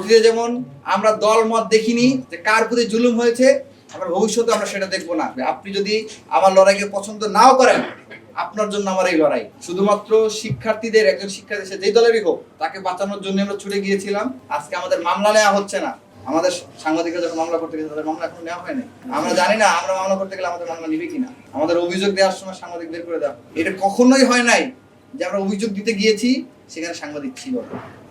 অতীতে যেমন আমরা দল মত দেখিনি যে কার প্রতি জুলুম হয়েছে, আমরা ভবিষ্যতে আমরা সেটা দেখবো না। আপনি যদি আমার লড়াইকে পছন্দ নাও করেন, আপনার জন্য আমার এই লড়াই। শুধুমাত্র শিক্ষার্থীদের, একজন শিক্ষার্থী সে যেই দলেরই হোক, তাকে বাঁচানোর জন্য আমরা ছুটে গিয়েছিলাম। আজকে আমাদের মামলা নেওয়া হচ্ছে না। আমাদের সাংবাদিকরা যখন মামলা করতে গেছে তাদের মামলা এখন নেওয়া হয়নি। আমরা জানি না আমরা মামলা করতে গেলে আমাদের মামলা নিবে কিনা। আমাদের অভিযোগ দেওয়ার সময় সাংবাদিক বের করে দেওয়া, এটা কখনোই হয় নাই যে আমরা অভিযোগ দিতে গিয়েছি সেখানে সাংবাদিক ছিল।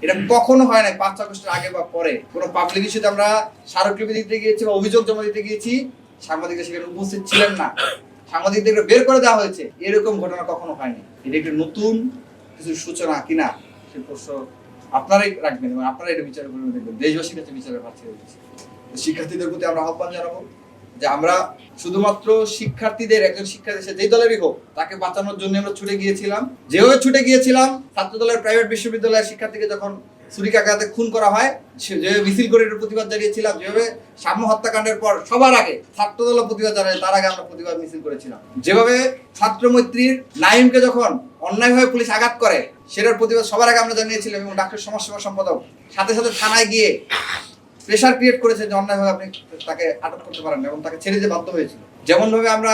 এটা কখনো হয় নাই 5 আগস্টের আগে বা পরে। কোনো পাবলিক ইস্যুতে আমরা স্মারকলিপি দিতে গিয়েছি বা অভিযোগ জমা দিতে গিয়েছি, সাংবাদিকরা সেখানে উপস্থিত ছিলেন না, সাংবাদিকদের বের করে দেওয়া হয়েছে। এরকম ঘটনা কখনো হয়নি। এটা একটা নতুন কিছু সূচনা কিনা সে প্রশ্ন আপনারাই রাখবেন এবং আপনারা এটা বিচার করে দেখবেন। দেশবাসীর কাছে বিচারের ভার ছেড়ে দিচ্ছি। শিক্ষার্থীদের প্রতি আমরা আহ্বান জানাবো যে আমরা শুধুমাত্র শিক্ষার্থীদের, একজন শিক্ষার্থী সে যেই দলেরই হোক, তাকে বাঁচানোর জন্য আমরা ছুটে গিয়েছিলাম। যেভাবে ছুটে গিয়েছিলাম, ছাত্র দলের প্রাইভেট বিশ্ববিদ্যালয়ের শিক্ষার্থীকে যখন ছুরিকাঘাতে খুন করা হয়, যেভাবে মিছিল করে এটার প্রতিবাদ জানিয়েছিলাম, যেভাবে সাম্য হত্যাকাণ্ডের পর সবার আগে ছাত্র দল প্রতিবাদ জানায়, তার আগে আমরা প্রতিবাদ মিছিল করেছিলাম। যেভাবে ছাত্র মৈত্রীর নাইমকে যখন অন্যায়ভাবে পুলিশ আঘাত করে, সেটার প্রতিবাদ সবার আগে আমরা জানিয়েছিলাম এবং ডাক্তার সমাজসেবা সম্পাদক সাথে সাথে থানায় গিয়ে প্রেশার ক্রিয়েট করেছে যে অন্যায়ভাবে আপনি তাকে আটক করতে পারেন এবং তাকে ছেড়ে দিতে বাধ্য হয়েছিল। যেমন ভাবে আমরা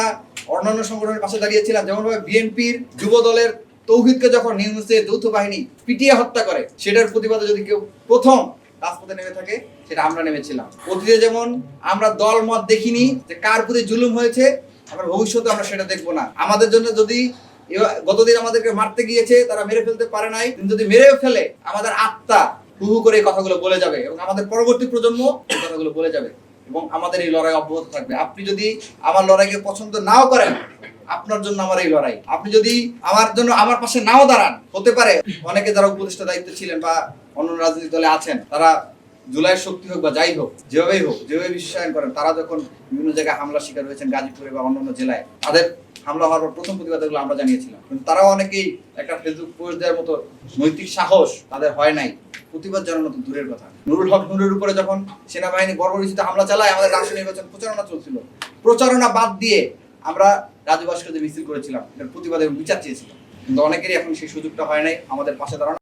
অন্যান্য সংগঠনের পাশে দাঁড়িয়েছিলাম, যেমন ভাবে বিএনপির যুব দলের তৌহিদকে যখন নিউজে যৌথ বাহিনী পিটিয়ে হত্যা করে, সেটার প্রতিবাদে যদি কেউ প্রথম রাজপথে নেমে থাকে, সেটা আমরা নেমেছিলাম। অতীতে যেমন আমরা দল মত দেখিনি যে কার প্রতি জুলুম হয়েছে, আমরা ভবিষ্যতে আমরা সেটা দেখবো না। আমাদের জন্য যদি গতদিন আমাদেরকে মারতে গিয়েছে, তারা মেরে ফেলতে পারে নাই, কিন্তু যদি মেরে ফেলে আমাদের আত্মা হু করে এই কথাগুলো বলে যাবে এবং আমাদের পরবর্তী প্রজন্ম এই কথাগুলো বলে যাবে এবং আমাদের এই লড়াই অব্যাহত থাকবে। আপনি যদি আমার লড়াইকে পছন্দ নাও করেন, আপনার জন্য আমার এই লড়াই। আপনি যদি আমার জন্য আমার পাশে নাও দাঁড়ান, হতে পারে অনেকে যারা উপদেষ্টা দায়িত্ব ছিলেন বা অন্য রাজনৈতিক দলে আছেন, তারা জুলাই শক্তি হোক বা যাই হোক, যেভাবেই হোক, যেভাবে বিশ্বায়ন করেন, তারা যখন বিভিন্ন জায়গায় হামলা শিকার হয়েছেন গাজীপুরে বা অন্যান্য জেলায়, তাদের হামলা হওয়ার পর প্রথম প্রতিবাদগুলো আমরা জানিয়েছিলাম, কিন্তু তারাও অনেকেই একটা ফেসবুক পোস্ট দেওয়ার মতো নৈতিক সাহস তাদের হয় নাই। প্রতিবাদ জানানো তো দূরের কথা। নুরুল হক নুরের উপরে যখন সেনাবাহিনী বর্বরচিত হামলা চালায়, আমাদের রাষ্ট্র নির্বাচন প্রচারণা চলছিল, প্রচারণা বাদ দিয়ে আমরা রাজু ভাস্কর্যে মিছিল করেছিলাম, এটার প্রতিবাদে বিচার চেয়েছিলাম, কিন্তু অনেকেরই এখন সেই সুযোগটা হয় নাই আমাদের পাশে দাঁড়ানো।